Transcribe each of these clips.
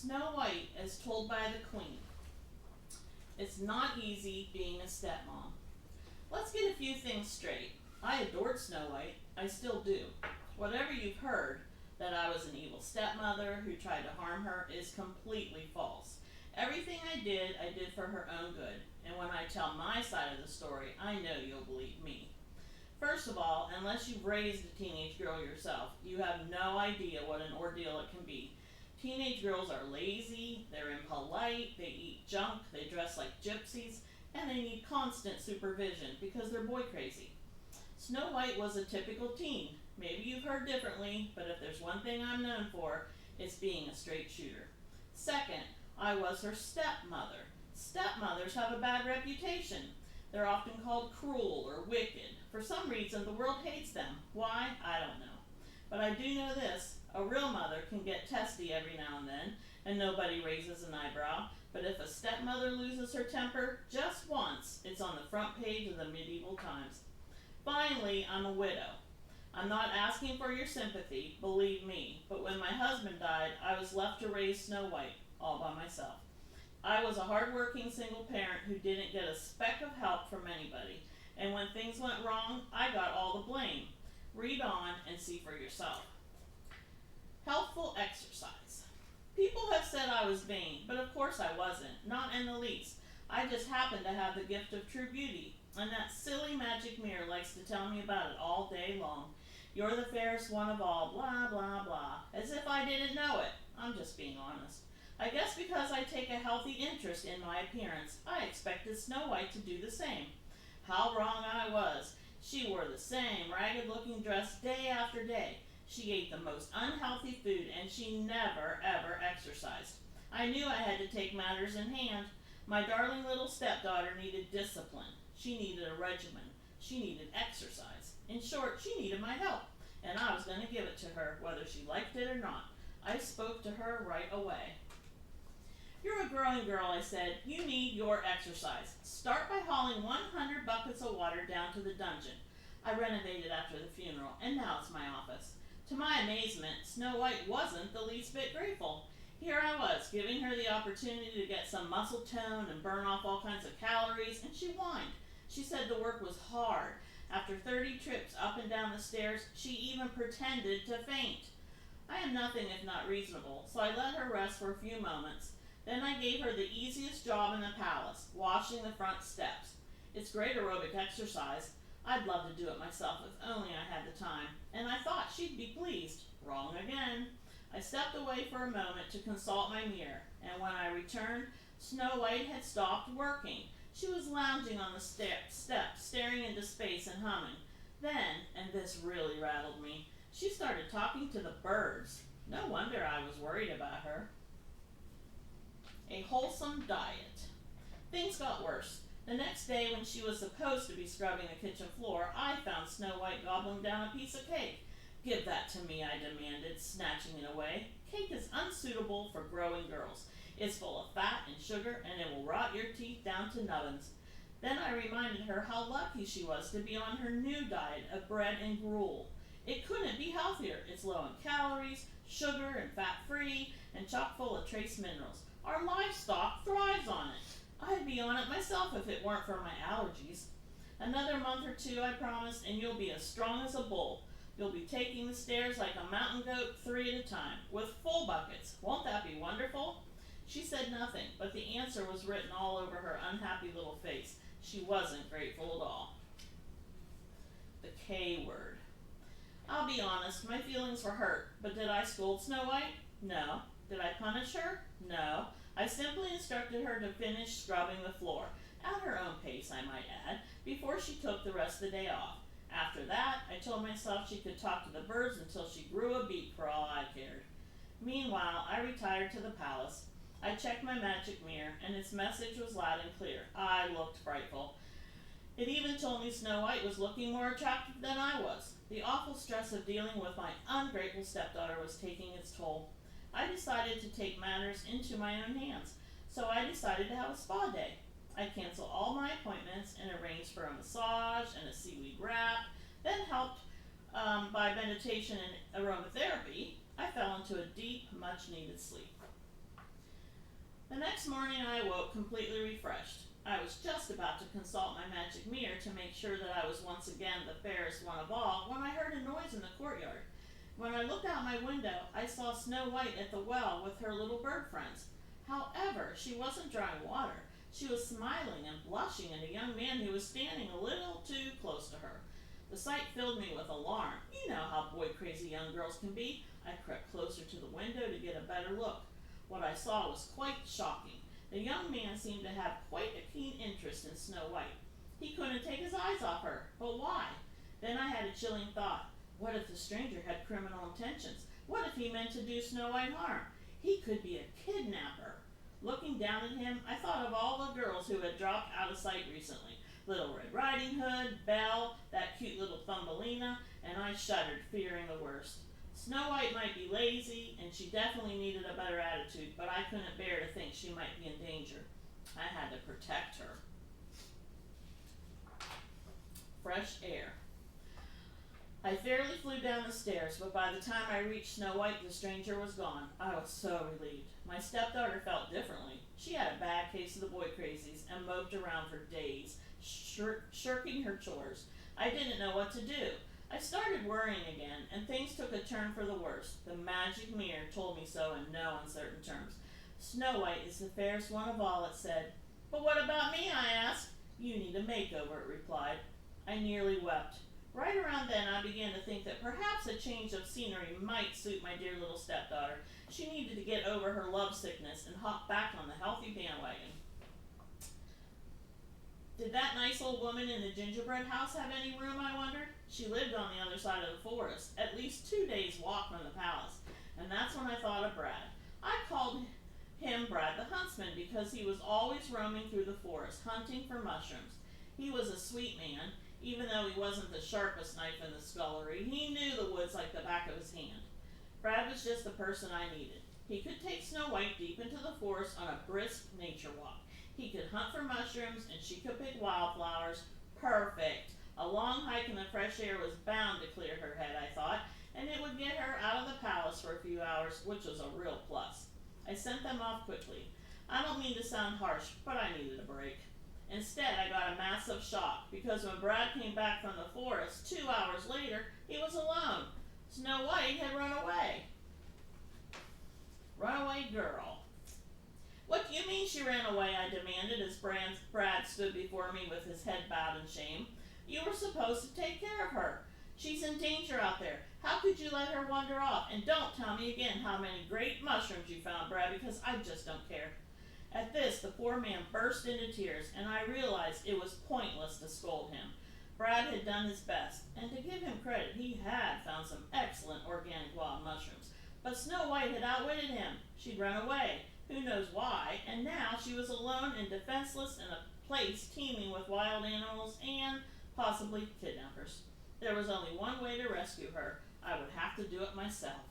Snow White as told by the Queen. It's not easy being a stepmom. Let's get a few things straight. I adored Snow White. I still do. Whatever you've heard, that I was an evil stepmother who tried to harm her, is completely false. Everything I did for her own good. And when I tell my side of the story, I know you'll believe me. First of all, unless you've raised a teenage girl yourself, you have no idea what an ordeal it can be. Teenage girls are lazy, they're impolite, they eat junk, they dress like gypsies, and they need constant supervision because they're boy crazy. Snow White was a typical teen. Maybe you've heard differently, but if there's one thing I'm known for, it's being a straight shooter. Second, I was her stepmother. Stepmothers have a bad reputation. They're often called cruel or wicked. For some reason, the world hates them. Why? I don't know. But I do know this. A real mother can get testy every now and then, and nobody raises an eyebrow. But if a stepmother loses her temper just once, it's on the front page of the medieval times. Finally, I'm a widow. I'm not asking for your sympathy, believe me, but when my husband died, I was left to raise Snow White all by myself. I was a hard-working single parent who didn't get a speck of help from anybody, and when things went wrong, I got all the blame. Read on and see for yourself. Healthful exercise. People have said I was vain, but of course I wasn't, not in the least. I just happen to have the gift of true beauty, and that silly magic mirror likes to tell me about it all day long. You're the fairest one of all, blah, blah, blah, as if I didn't know it. I'm just being honest. I guess because I take a healthy interest in my appearance, I expected Snow White to do the same. How wrong I was. She wore the same ragged-looking dress day after day. She ate the most unhealthy food, and she never, ever exercised. I knew I had to take matters in hand. My darling little stepdaughter needed discipline. She needed a regimen. She needed exercise. In short, she needed my help, and I was going to give it to her, whether she liked it or not. I spoke to her right away. You're a growing girl, I said. You need your exercise. Start by hauling 100 buckets of water down to the dungeon. I renovated after the funeral, and now it's my office. To my amazement, Snow White wasn't the least bit grateful. Here I was, giving her the opportunity to get some muscle tone and burn off all kinds of calories, and she whined. She said the work was hard. After 30 trips up and down the stairs, she even pretended to faint. I am nothing if not reasonable, so I let her rest for a few moments. Then I gave her the easiest job in the palace, washing the front steps. It's great aerobic exercise. I'd love to do it myself if only I had the time, and I thought she'd be pleased. Wrong again. I stepped away for a moment to consult my mirror, and when I returned, Snow White had stopped working. She was lounging on the steps, staring into space and humming. Then, and this really rattled me, she started talking to the birds. No wonder I was worried about her. A wholesome diet. Things got worse. The next day, when she was supposed to be scrubbing the kitchen floor, I found Snow White gobbling down a piece of cake. Give that to me, I demanded, snatching it away. Cake is unsuitable for growing girls. It's full of fat and sugar, and it will rot your teeth down to nubbins. Then I reminded her how lucky she was to be on her new diet of bread and gruel. It couldn't be healthier. It's low in calories, sugar, and fat-free, and chock full of trace minerals. Our livestock thrives on it. I'd be on it myself if it weren't for my allergies. Another month or two, I promised, and you'll be as strong as a bull. You'll be taking the stairs like a mountain goat 3 at a time, with full buckets. Won't that be wonderful? She said nothing, but the answer was written all over her unhappy little face. She wasn't grateful at all. The K word. I'll be honest, my feelings were hurt, but did I scold Snow White? No. Did I punish her? No. I simply instructed her to finish scrubbing the floor, at her own pace, I might add, before she took the rest of the day off. After that, I told myself she could talk to the birds until she grew a beak for all I cared. Meanwhile, I retired to the palace. I checked my magic mirror, and its message was loud and clear. I looked frightful. It even told me Snow White was looking more attractive than I was. The awful stress of dealing with my ungrateful stepdaughter was taking its toll. I decided to take matters into my own hands, so I decided to have a spa day. I canceled all my appointments and arranged for a massage and a seaweed wrap, then helped by meditation and aromatherapy. I fell into a deep, much-needed sleep. The next morning I awoke completely refreshed. I was just about to consult my magic mirror to make sure that I was once again the fairest one of all when I heard a noise in the courtyard. When I looked out my window, I saw Snow White at the well with her little bird friends. However, she wasn't drawing water. She was smiling and blushing at a young man who was standing a little too close to her. The sight filled me with alarm. You know how boy-crazy young girls can be. I crept closer to the window to get a better look. What I saw was quite shocking. The young man seemed to have quite a keen interest in Snow White. He couldn't take his eyes off her, but why? Then I had a chilling thought. What if the stranger had criminal intentions? What if he meant to do Snow White harm? He could be a kidnapper. Looking down at him, I thought of all the girls who had dropped out of sight recently. Little Red Riding Hood, Belle, that cute little Thumbelina, and I shuddered, fearing the worst. Snow White might be lazy, and she definitely needed a better attitude, but I couldn't bear to think she might be in danger. I had to protect her. Fresh air. I fairly flew down the stairs, but by the time I reached Snow White, the stranger was gone. I was so relieved. My stepdaughter felt differently. She had a bad case of the boy crazies and moped around for days, shirking her chores. I didn't know what to do. I started worrying again, and things took a turn for the worse. The magic mirror told me so in no uncertain terms. Snow White is the fairest one of all, it said. But what about me, I asked. You need a makeover, it replied. I nearly wept. Right around then, I began to think that perhaps a change of scenery might suit my dear little stepdaughter. She needed to get over her lovesickness and hop back on the healthy bandwagon. Did that nice old woman in the gingerbread house have any room, I wondered? She lived on the other side of the forest, at least 2 days' walk from the palace, and that's when I thought of Brad. I called him Brad the Huntsman because he was always roaming through the forest, hunting for mushrooms. He was a sweet man. Even though he wasn't the sharpest knife in the scullery, he knew the woods like the back of his hand. Brad was just the person I needed. He could take Snow White deep into the forest on a brisk nature walk. He could hunt for mushrooms, and she could pick wildflowers. Perfect. A long hike in the fresh air was bound to clear her head, I thought, and it would get her out of the palace for a few hours, which was a real plus. I sent them off quickly. I don't mean to sound harsh, but I needed a break. Instead, I got a massive shock, because when Brad came back from the forest 2 hours later, he was alone. Snow White had run away. Runaway girl. What do you mean she ran away? I demanded as Brad stood before me with his head bowed in shame. You were supposed to take care of her. She's in danger out there. How could you let her wander off? And don't tell me again how many great mushrooms you found, Brad, because I just don't care. At this, the poor man burst into tears, and I realized it was pointless to scold him. Brad had done his best, and to give him credit, he had found some excellent organic wild mushrooms. But Snow White had outwitted him. She'd run away, who knows why, and now she was alone and defenseless in a place teeming with wild animals and possibly kidnappers. There was only one way to rescue her. I would have to do it myself.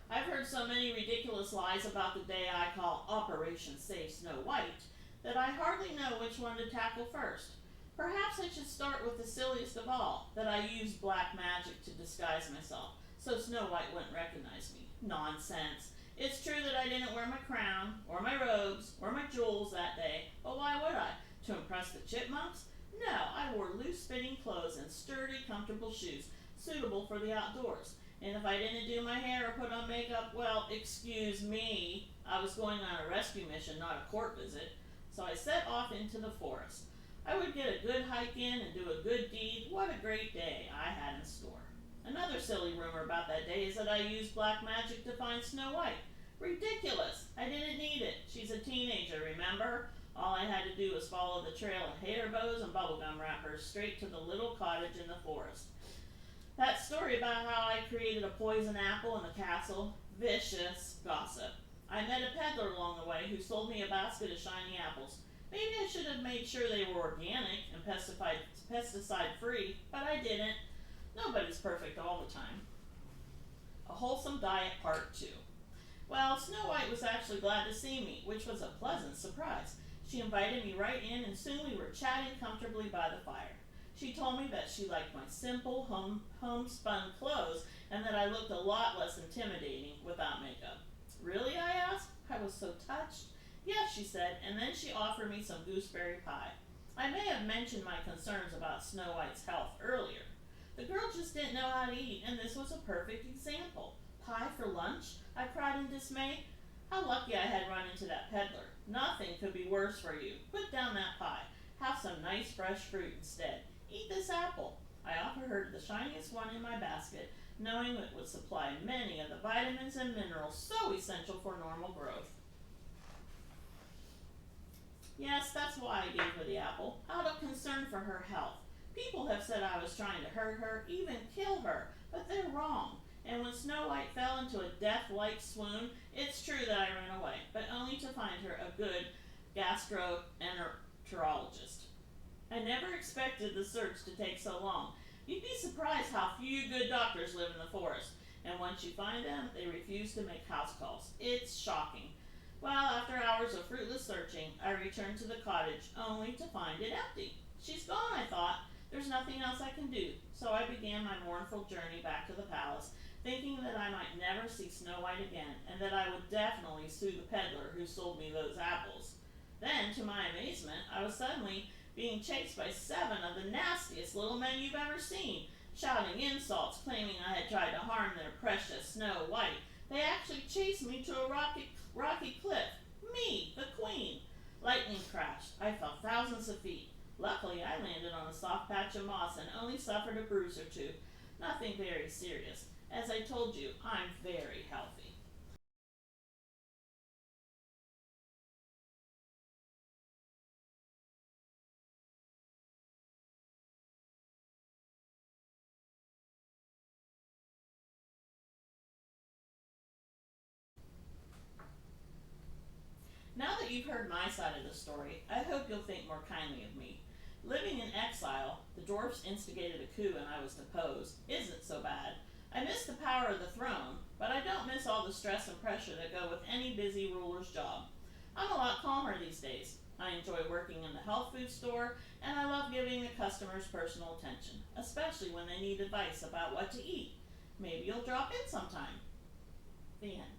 I've heard so many ridiculous lies about the day I call Operation Save Snow White that I hardly know which one to tackle first. Perhaps I should start with the silliest of all, that I used black magic to disguise myself, so Snow White wouldn't recognize me. Nonsense. It's true that I didn't wear my crown, or my robes, or my jewels that day, but why would I? To impress the chipmunks? No, I wore loose-fitting clothes and sturdy, comfortable shoes, suitable for the outdoors. And if I didn't do my hair or put on makeup, well, excuse me, I was going on a rescue mission, not a court visit. So I set off into the forest. I would get a good hike in and do a good deed. What a great day I had in store. Another silly rumor about that day is that I used black magic to find Snow White. Ridiculous. I didn't need it. She's a teenager, remember? All I had to do was follow the trail of hair bows and bubblegum wrappers straight to the little cottage in the forest. That story about how I created a poison apple in the castle, vicious gossip. I met a peddler along the way who sold me a basket of shiny apples. Maybe I should have made sure they were organic and pesticide-free, but I didn't. Nobody's perfect all the time. A wholesome diet part 2. Well, Snow White was actually glad to see me, which was a pleasant surprise. She invited me right in, and soon we were chatting comfortably by the fire. She told me that she liked my simple, homespun clothes and that I looked a lot less intimidating without makeup. Really? I asked. I was so touched. Yes, she said, and then she offered me some gooseberry pie. I may have mentioned my concerns about Snow White's health earlier. The girl just didn't know how to eat, and this was a perfect example. Pie for lunch? I cried in dismay. How lucky I had run into that peddler. Nothing could be worse for you. Put down that pie. Have some nice fresh fruit instead. Eat this apple. I offered her the shiniest one in my basket, knowing it would supply many of the vitamins and minerals so essential for normal growth. Yes, that's why I gave her the apple, out of concern for her health. People have said I was trying to hurt her, even kill her, but they're wrong. And when Snow White fell into a death-like swoon, it's true that I ran away, but only to find her a good gastroenterologist. I never expected the search to take so long. You'd be surprised how few good doctors live in the forest, and once you find them, they refuse to make house calls. It's shocking. Well, after hours of fruitless searching, I returned to the cottage, only to find it empty. She's gone, I thought. There's nothing else I can do. So I began my mournful journey back to the palace, thinking that I might never see Snow White again, and that I would definitely sue the peddler who sold me those apples. Then, to my amazement, I was suddenly being chased by 7 of the nastiest little men you've ever seen, shouting insults, claiming I had tried to harm their precious Snow White. They actually chased me to a rocky cliff. Me, the queen. Lightning crashed. I fell thousands of feet. Luckily, I landed on a soft patch of moss and only suffered a bruise or two. Nothing very serious. As I told you, I'm very healthy. Now that you've heard my side of the story, I hope you'll think more kindly of me. Living in exile, the dwarfs instigated a coup and I was deposed, isn't so bad. I miss the power of the throne, but I don't miss all the stress and pressure that go with any busy ruler's job. I'm a lot calmer these days. I enjoy working in the health food store, and I love giving the customers personal attention, especially when they need advice about what to eat. Maybe you'll drop in sometime. The end.